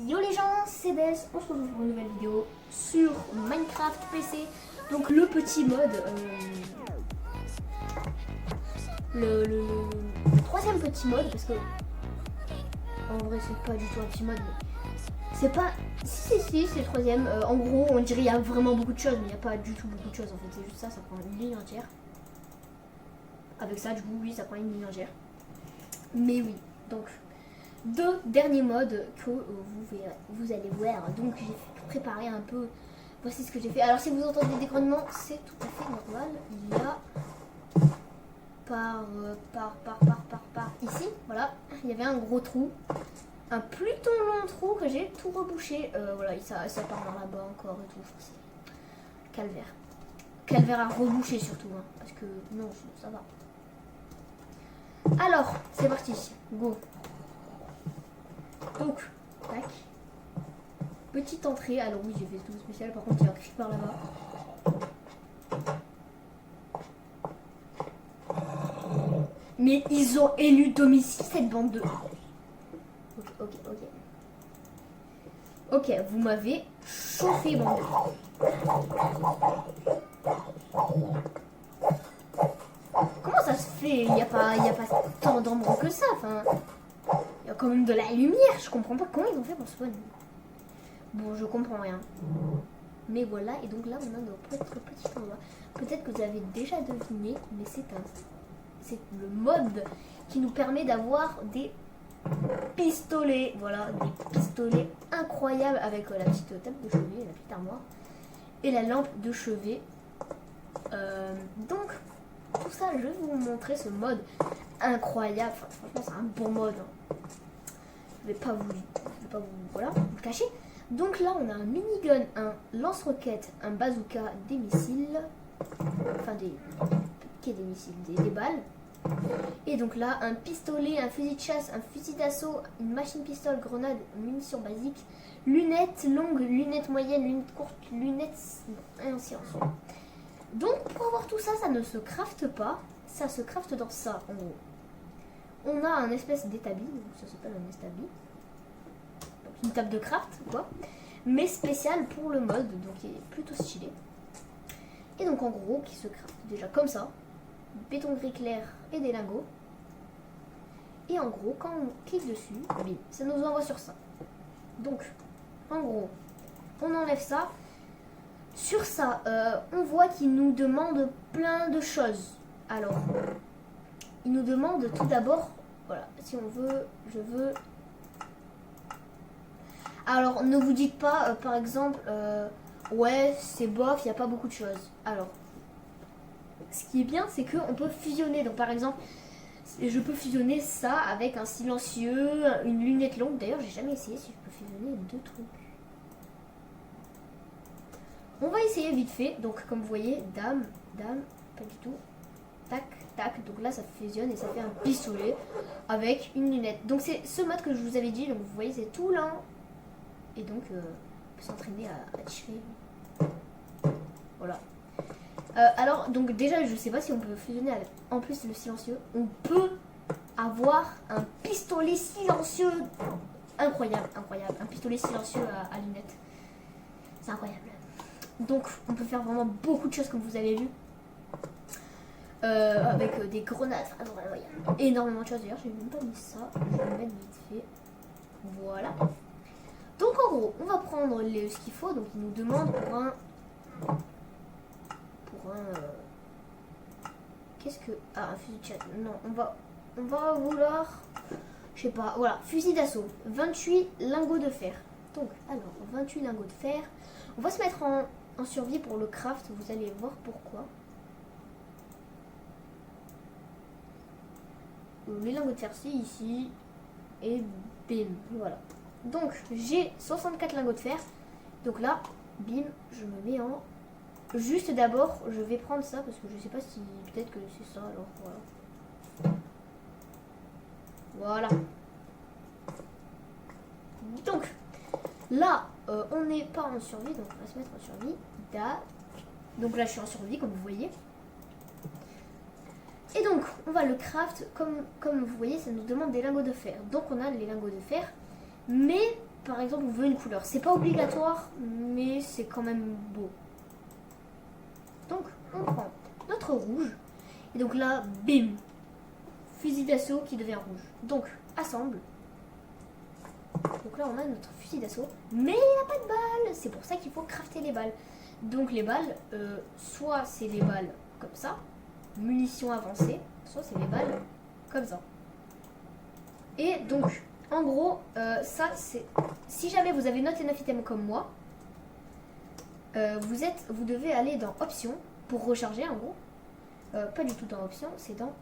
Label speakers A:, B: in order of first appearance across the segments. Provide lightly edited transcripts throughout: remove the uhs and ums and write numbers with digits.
A: Yo les gens, c'est Des, on se retrouve pour une nouvelle vidéo sur Minecraft PC. Donc le petit mode, le troisième petit mode, parce que en vrai c'est pas du tout un petit mode, mais c'est pas, si c'est le troisième. En gros on dirait il y a vraiment beaucoup de choses, mais il n'y a pas du tout beaucoup de choses en fait, c'est juste ça prend une ligne entière. Avec ça du coup oui ça prend une ligne entière. Mais oui, donc deux derniers modes que vous allez voir. Donc j'ai préparé un peu. Voici ce que j'ai fait. Alors si vous entendez des grognements, c'est tout à fait normal. Il y a par ici, voilà, il y avait un gros trou, un plutôt long trou que j'ai tout rebouché. Voilà, ça part par là-bas encore et tout. C'est calvaire à reboucher surtout, hein, parce que non, ça va. Alors, c'est parti, go. Donc, tac. Petite entrée. Alors oui, j'ai fait tout spécial. Par contre, il y a un cri par là-bas. Mais ils ont élu domicile, cette bande de... Ok, vous m'avez chauffé, bande de... Comment ça se fait? Il n'y a pas tant d'endroits que ça, enfin... Il y a quand même de la lumière, je comprends pas comment ils ont fait pour spawn. Bon, je comprends rien. Mais voilà, et donc là on a notre petit endroit. Peut-être que vous avez déjà deviné, mais c'est le mode qui nous permet d'avoir des pistolets. Voilà, des pistolets incroyables avec la petite table de chevet, la petite armoire et la lampe de chevet. Donc, tout ça, je vais vous montrer ce mode incroyable. Enfin, franchement, c'est un bon mode. Hein. Je vais pas vous voilà, vous le cacher. Donc là, on a un minigun, un lance-roquette, un bazooka, des missiles, enfin des missiles, des balles. Et donc là, un pistolet, un fusil de chasse, un fusil d'assaut, une machine pistole, grenade, munitions basiques, lunettes longues, lunettes moyennes, lunettes courtes, lunettes et ainsi de suite. Donc pour avoir tout ça, ça ne se crafte pas, ça se crafte dans ça en gros. On a un espèce d'établi, ça s'appelle un établi. Une table de craft, quoi, mais spéciale pour le mode, donc il est plutôt stylé. Et donc en gros, qui se craft déjà comme ça, béton gris clair et des lingots. Et en gros, quand on clique dessus, bim, ça nous envoie sur ça. Donc, en gros, on enlève ça. Sur ça, on voit qu'il nous demande plein de choses. Alors, il nous demande tout d'abord, voilà, si on veut, je veux... Alors, ne vous dites pas, par exemple, ouais, c'est bof, il n'y a pas beaucoup de choses. Alors, ce qui est bien, c'est qu'on peut fusionner. Donc, par exemple, je peux fusionner ça avec un silencieux, une lunette longue. D'ailleurs, j'ai jamais essayé si je peux fusionner deux trucs. On va essayer vite fait. Donc, comme vous voyez, dame, pas du tout. Tac, tac. Donc là, ça fusionne et ça fait un pistolet avec une lunette. Donc, c'est ce mode que je vous avais dit. Donc, vous voyez, c'est tout lent. Et donc, on peut s'entraîner à tirer. Voilà. Alors, donc déjà, je sais pas si on peut fusionner avec, en plus, le silencieux. On peut avoir un pistolet silencieux. Incroyable. Un pistolet silencieux à lunettes. C'est incroyable. Donc, on peut faire vraiment beaucoup de choses, comme vous avez vu. Avec des grenades. Alors, il y a énormément de choses. D'ailleurs, j'ai même pas mis ça. Je vais le mettre vite fait. Voilà. Donc en gros, on va prendre ce qu'il faut. Donc il nous demande pour un qu'est-ce que... Ah, un fusil de chasse. Non, on va vouloir... Je sais pas, voilà, fusil d'assaut. 28 lingots de fer. Donc, alors, 28 lingots de fer. On va se mettre en survie pour le craft. Vous allez voir pourquoi. Les lingots de fer, c'est ici. Et bim, voilà. Donc j'ai 64 lingots de fer. Donc là, bim, je me mets en... Juste d'abord, je vais prendre ça parce que je sais pas si... Peut-être que c'est ça, alors voilà. Voilà. Donc, là, on n'est pas en survie, donc on va se mettre en survie. Donc là, je suis en survie, comme vous voyez. Et donc, on va le craft, comme vous voyez, ça nous demande des lingots de fer. Donc on a les lingots de fer. Mais par exemple on veut une couleur. C'est pas obligatoire, mais c'est quand même beau. Donc on prend notre rouge. Et donc là, bim, fusil d'assaut qui devient rouge. Donc assemble. Donc là on a notre fusil d'assaut, mais il n'a pas de balles. C'est pour ça qu'il faut crafter les balles. Donc les balles, soit c'est les balles comme ça, munitions avancées, soit c'est les balles comme ça. Et donc en gros, ça c'est, si jamais vous avez noté 9 items comme moi, vous devez aller dans options pour recharger en gros. Pas du tout dans options, c'est dans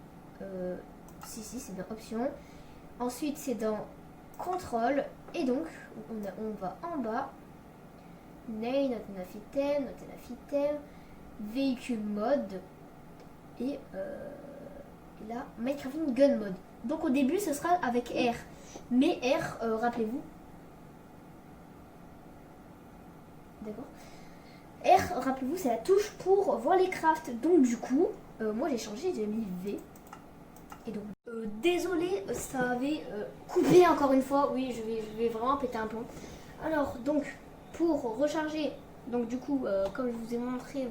A: si c'est dans options. Ensuite c'est dans contrôle, et donc on va en bas, name, notre 9 items, véhicule mode, et là Minecrafting gun mode. Donc au début ce sera avec R, mais R, rappelez-vous, d'accord, R, rappelez-vous, c'est la touche pour voir les crafts. Donc du coup moi j'ai changé, j'ai mis V. Et donc désolé, ça avait coupé encore une fois. Oui, je vais vraiment péter un plomb. Alors donc pour recharger, donc du coup comme je vous ai montré,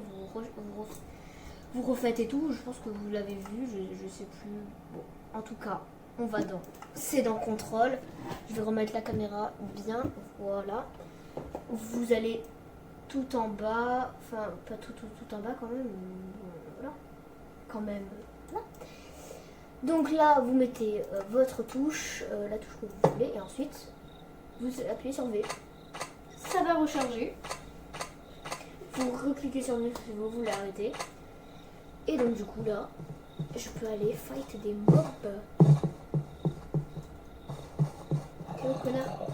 A: vous refaites et tout. Je pense que vous l'avez vu, je sais plus. Bon, en tout cas on va dans, c'est dans contrôle. Je vais remettre la caméra bien, voilà. Vous allez tout en bas, enfin pas tout en bas quand même, voilà, quand même là. Donc là vous mettez votre touche, la touche que vous voulez, et ensuite vous appuyez sur V, ça va recharger. Vous recliquez sur V si vous voulez arrêter, et donc du coup là je peux aller fight des mobs. Oh connard.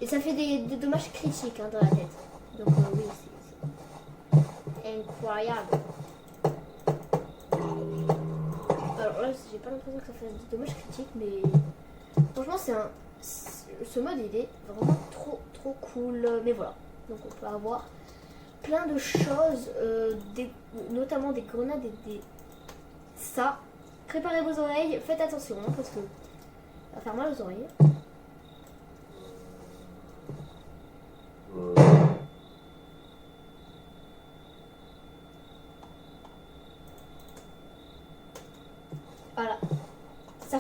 A: Et ça fait des dommages critiques hein, dans la tête. Donc oui, c'est incroyable. Alors là, j'ai pas l'impression que ça fasse des dommages critiques, mais franchement, ce mode il est vraiment trop cool. Mais voilà, donc on peut avoir plein de choses, notamment des grenades et des... Ça, préparez vos oreilles, faites attention hein, parce que ça va faire mal aux oreilles. Voilà, ça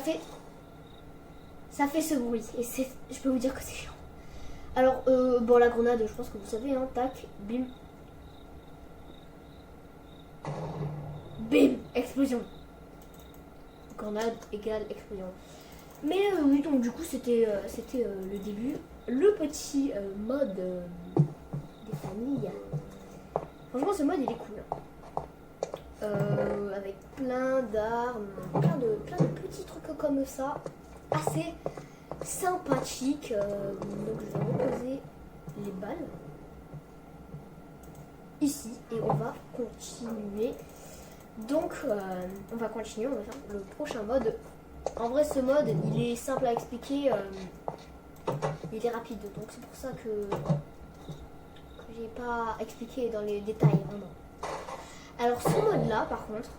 A: fait ce bruit et je peux vous dire que c'est chiant. Alors bon, la grenade, je pense que vous savez hein, tac, bim, bim, explosion. Grenade égale explosion. Mais oui, donc du coup c'était le début, le petit mode des familles. Franchement ce mode il est cool. Avec plein d'armes, plein de petits trucs comme ça, assez sympathique. Donc je vais reposer les balles ici et on va continuer. Donc on va continuer, on va faire le prochain mode. En vrai ce mode il est simple à expliquer, il est rapide, donc c'est pour ça que j'ai pas expliqué dans les détails vraiment. Alors ce mode là par contre,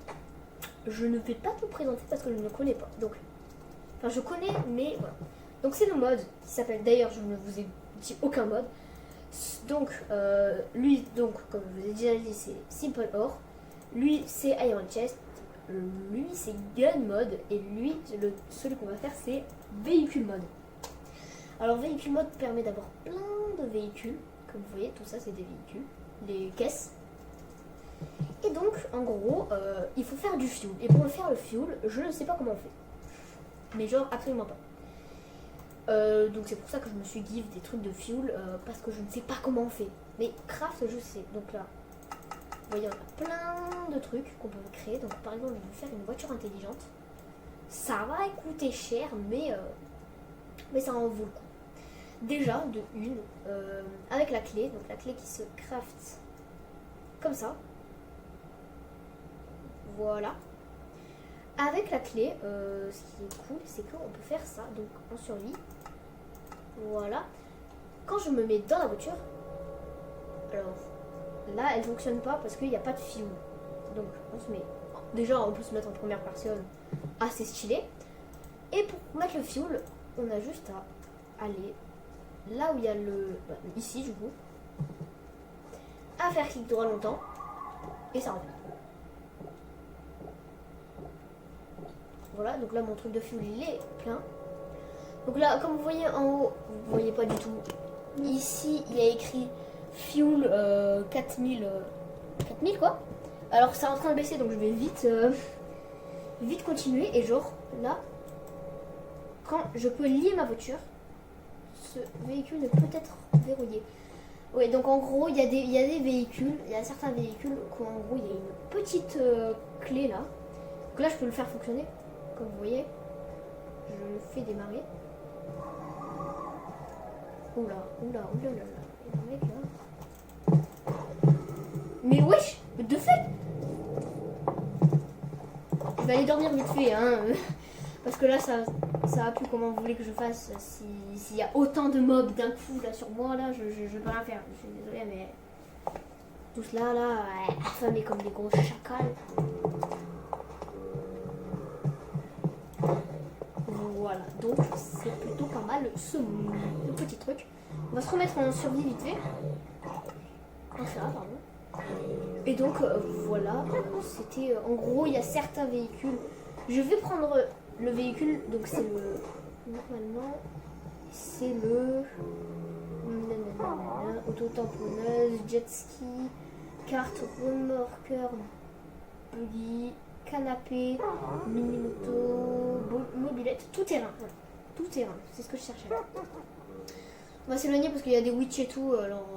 A: je ne vais pas tout présenter parce que je ne le connais pas. Donc, enfin je connais mais voilà. Donc c'est le mode qui s'appelle, d'ailleurs je ne vous ai dit aucun mode. Donc lui, donc comme je vous ai déjà dit, c'est Simple Or. Lui c'est Iron Chest. Lui c'est Gun Mode. Et lui, celui qu'on va faire c'est Véhicule Mode. Alors Véhicule Mode permet d'avoir plein de véhicules. Comme vous voyez, tout ça c'est des véhicules, les caisses. Et donc en gros il faut faire du fuel. Et pour faire le fuel, je ne sais pas comment on fait. Mais genre absolument pas. Donc c'est pour ça que je me suis give des trucs de fuel, parce que je ne sais pas comment on fait. Mais craft je sais. Donc là, vous voyez, on a plein de trucs qu'on peut créer. Donc par exemple, je vais faire une voiture intelligente. Ça va coûter cher, mais ça en vaut le coup. Déjà, de une, avec la clé, donc la clé qui se craft comme ça. Voilà. Avec la clé, ce qui est cool, c'est qu'on peut faire ça. Donc en survie. Voilà. Quand je me mets dans la voiture, alors là elle fonctionne pas parce qu'il n'y a pas de fuel. Donc on se met. Déjà on peut se mettre en première personne, assez stylé. Et pour mettre le fuel, on a juste à aller là où il y a le... ici du coup. À faire clic droit longtemps. Et ça revient. Voilà, donc là mon truc de fuel il est plein. Donc là, comme vous voyez en haut, vous voyez pas du tout. Ici, il y a écrit fuel 4000, 4000 quoi. Alors c'est en train de baisser, donc je vais vite continuer. Et genre là, quand je peux lier ma voiture, ce véhicule ne peut être verrouillé. Oui, donc en gros, il y a des véhicules, il y a certains véhicules qu'en gros, il y a une petite clé là. Donc là, je peux le faire fonctionner, comme vous voyez. Je le fais démarrer. Oula, il y a un mec là. Mais wesh, de fait, je vais aller dormir vite fait, hein. Parce que là, ça va plus. Comment vous voulez que je fasse s'il y a autant de mobs d'un coup là sur moi là, je peux rien faire. Je suis désolée, mais tous là, affamés comme des gros chacals. Voilà, donc c'est plutôt pas mal le petit truc. On va se remettre en survie vite fait. Pardon. Et donc voilà, c'était en gros il y a certains véhicules. Je vais prendre le véhicule, donc c'est le normalement c'est le auto-tamponneuse, jet ski, carte remorqueur, buggy, canapé, mini-moto, mobilette, tout terrain, voilà. Tout terrain, c'est ce que je cherchais. On va s'éloigner parce qu'il y a des witch et tout, alors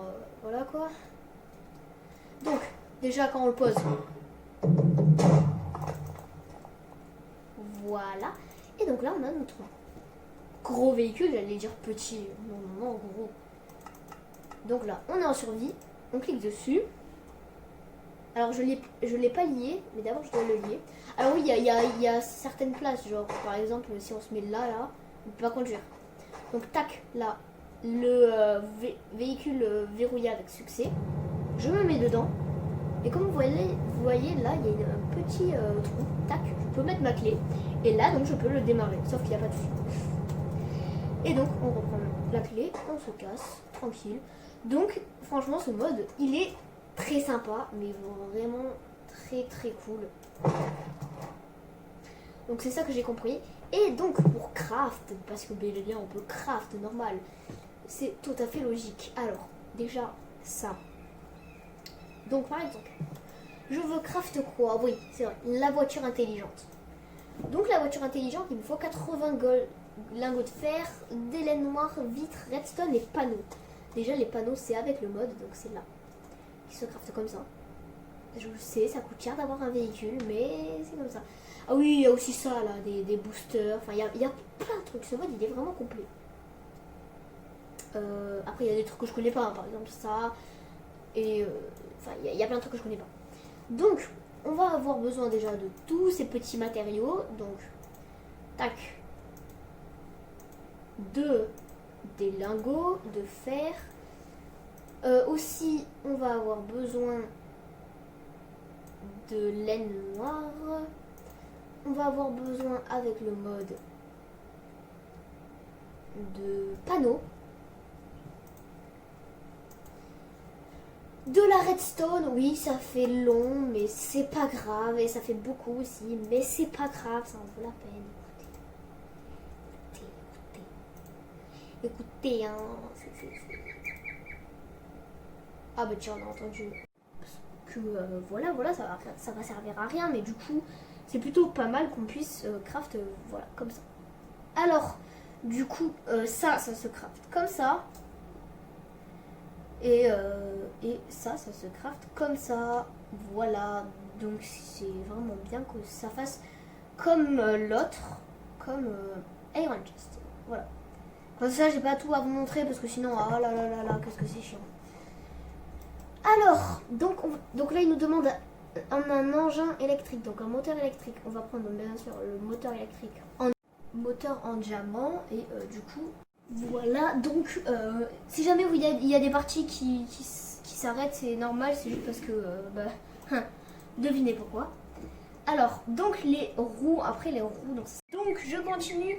A: voilà quoi. Donc, déjà quand on le pose, voilà. Et donc là on a notre gros véhicule, j'allais dire petit, non, gros. Donc là, on est en survie, on clique dessus. Alors je l'ai pas lié, mais d'abord je dois le lier. Alors oui, il y a certaines places, genre par exemple si on se met là, on peut pas conduire. Donc tac, là, le véhicule verrouillé avec succès. Je me mets dedans. Et comme vous voyez là, il y a un petit trou. Tac, je peux mettre ma clé. Et là, donc je peux le démarrer, sauf qu'il n'y a pas de fil. Et donc on reprend la clé, on se casse, tranquille. Donc franchement ce mode, il est très sympa, mais vraiment très cool. Donc c'est ça que j'ai compris. Et donc pour craft, parce que bel et bien on peut craft normal, c'est tout à fait logique. Alors déjà ça. Donc par exemple, je veux craft quoi? Oui, c'est vrai, la voiture intelligente. Donc la voiture intelligente, il me faut 80 lingots de fer, des laines noires, vitres, redstone et panneaux. Déjà les panneaux c'est avec le mode, donc c'est là. Qui se craft comme ça. Je le sais, ça coûte cher d'avoir un véhicule, mais c'est comme ça. Ah oui, il y a aussi ça là, des boosters. Enfin, il y a plein de trucs. Ce mode, il est vraiment complet. Après, il y a des trucs que je connais pas. Hein, par exemple, ça. Et enfin, il y a plein de trucs que je connais pas. Donc, on va avoir besoin déjà de tous ces petits matériaux. Donc, tac. Des lingots de fer. Aussi, on va avoir besoin de laine noire. On va avoir besoin avec le mode de panneaux. De la redstone, oui, ça fait long, mais c'est pas grave. Et ça fait beaucoup aussi, mais c'est pas grave, ça en vaut la peine. Écoutez, hein. Ah bah tiens, on a entendu que voilà, ça va servir à rien, mais du coup, c'est plutôt pas mal qu'on puisse craft, voilà, comme ça. Alors, du coup, ça se craft comme ça. Et ça se craft comme ça. Voilà, donc c'est vraiment bien que ça fasse comme l'autre, comme Iron Chest. Voilà. Comme ça, j'ai pas tout à vous montrer parce que sinon, ah là là là là, qu'est-ce que c'est chiant. Alors, donc là, il nous demande un engin électrique, donc un moteur électrique. On va prendre bien sûr le moteur électrique en diamant. Et du coup, voilà. Donc, si jamais il y a des parties qui s'arrêtent, c'est normal, c'est juste parce que, devinez pourquoi. Alors, donc les roues, après les roues, donc Donc je continue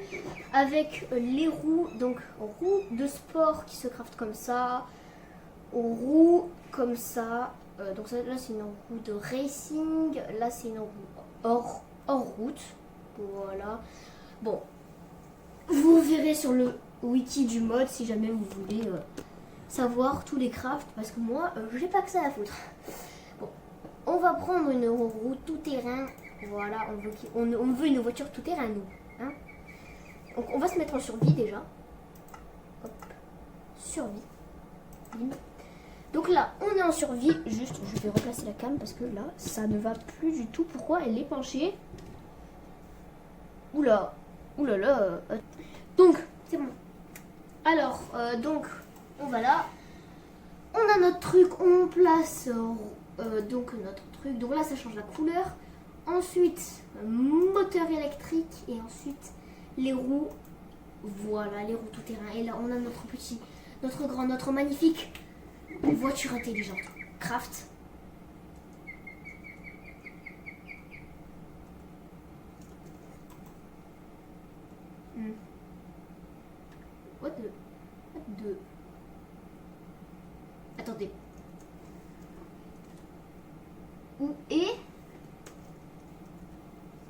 A: avec les roues. Donc roues de sport qui se craftent comme ça. Roues comme ça. Donc ça, là c'est une roue de racing. Là c'est une roue hors route. Voilà. Bon. Vous verrez sur le wiki du mode si jamais vous voulez savoir tous les crafts. Parce que moi, j'ai pas que ça à foutre. Bon. On va prendre une roue tout terrain. Voilà, on veut une voiture tout terrain, nous. Hein, donc on va se mettre en survie déjà. Hop. Survie. Bim. Donc là, on est en survie. Juste, je vais replacer la cam parce que là, ça ne va plus du tout. Pourquoi elle est penchée? Oula. Oulala. Donc, c'est bon. Alors, donc, on va là. On a notre truc, on place donc notre truc. Donc là, ça change la couleur. Ensuite, moteur électrique et ensuite les roues. Voilà, les roues tout terrain. Et là, on a notre petit, notre grand, notre magnifique voiture intelligente. Craft. What the... Attendez. Où est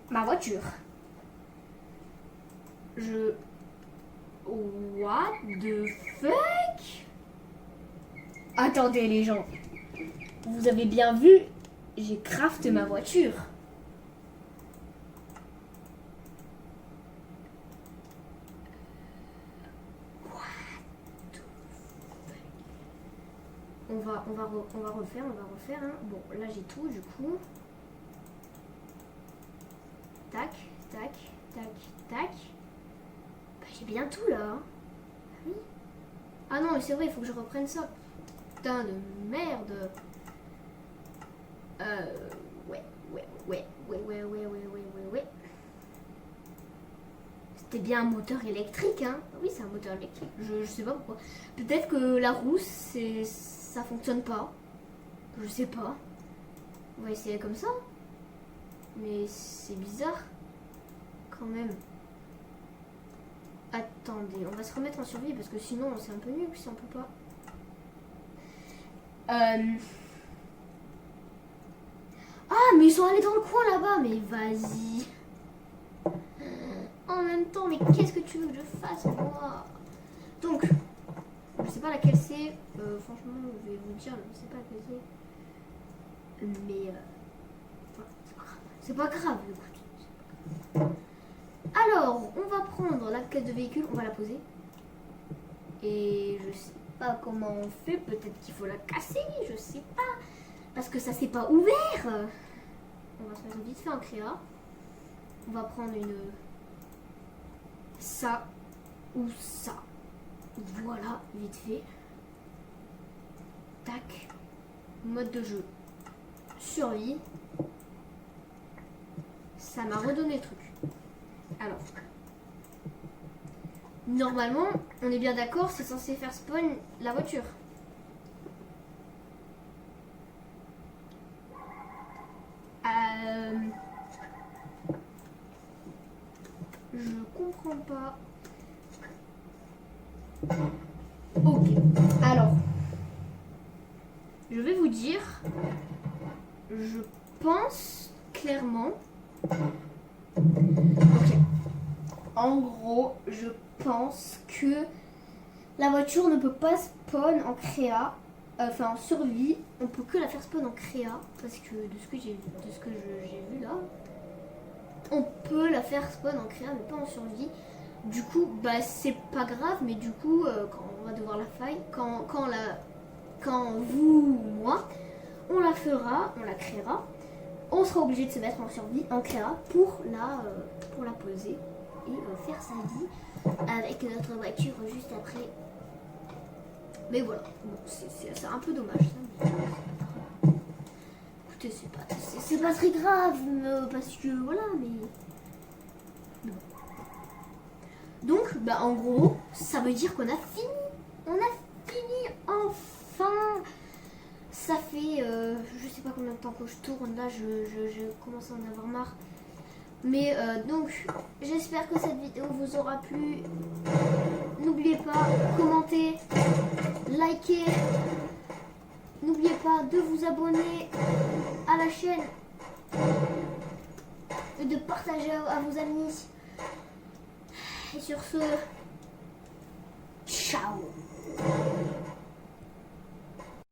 A: ma voiture? What the fuck? Attendez les gens. Vous avez bien vu, j'ai crafté ma voiture. On va refaire. Hein. Bon, là j'ai tout du coup. Tac, tac, tac, tac. Bah, j'ai bien tout là. Hein. Oui. Ah non, mais c'est vrai, il faut que je reprenne ça. Putain de merde. Ouais. C'était bien un moteur électrique, hein. Oui, c'est un moteur électrique. Je sais pas pourquoi. Peut-être que la roue, ça fonctionne pas. Je sais pas. On va essayer comme ça. Mais c'est bizarre. Quand même. Attendez, on va se remettre en survie parce que sinon c'est un peu nul si on peut pas. Ah, mais ils sont allés dans le coin là-bas. Mais vas-y. En même temps, mais qu'est-ce que tu veux que je fasse moi? Donc, je sais pas laquelle c'est. Franchement, je vais vous dire, je sais pas laquelle c'est. Mais c'est pas grave, écoute. Alors, on va prendre la plaque de véhicule, on va la poser. Et je sais pas comment on fait, peut-être qu'il faut la casser, je sais pas. Parce que ça s'est pas ouvert. On va se mettre vite fait en créa. On va prendre ça ou ça. Voilà, vite fait. Tac. Mode de jeu. Survie. Ça m'a redonné le truc. Alors. Normalement, on est bien d'accord, c'est censé faire spawn la voiture. Je comprends pas. Ok. Alors, je vais vous dire, je pense clairement. Ok. En gros, je pense que la voiture ne peut pas spawn en créa, enfin en survie. On peut que la faire spawn en créa parce que de ce que j'ai vu là, on peut la faire spawn en créa mais pas en survie. Du coup, bah c'est pas grave, mais du coup, quand on va devoir la faille, quand vous ou moi, on la fera, on la créera, on sera obligé de se mettre en survie, en créa, pour la poser et faire sa vie avec notre voiture juste après. Mais voilà, bon, c'est un peu dommage ça. Mais... Écoutez, c'est pas très grave, parce que voilà, mais... Donc, bah en gros, ça veut dire qu'on a fini. On a fini enfin. Ça fait, je sais pas combien de temps que je tourne. Là, je commence à en avoir marre. Mais donc, j'espère que cette vidéo vous aura plu. N'oubliez pas, commentez, likez. N'oubliez pas de vous abonner à la chaîne et de partager à vos amis. Et sur ce, ciao.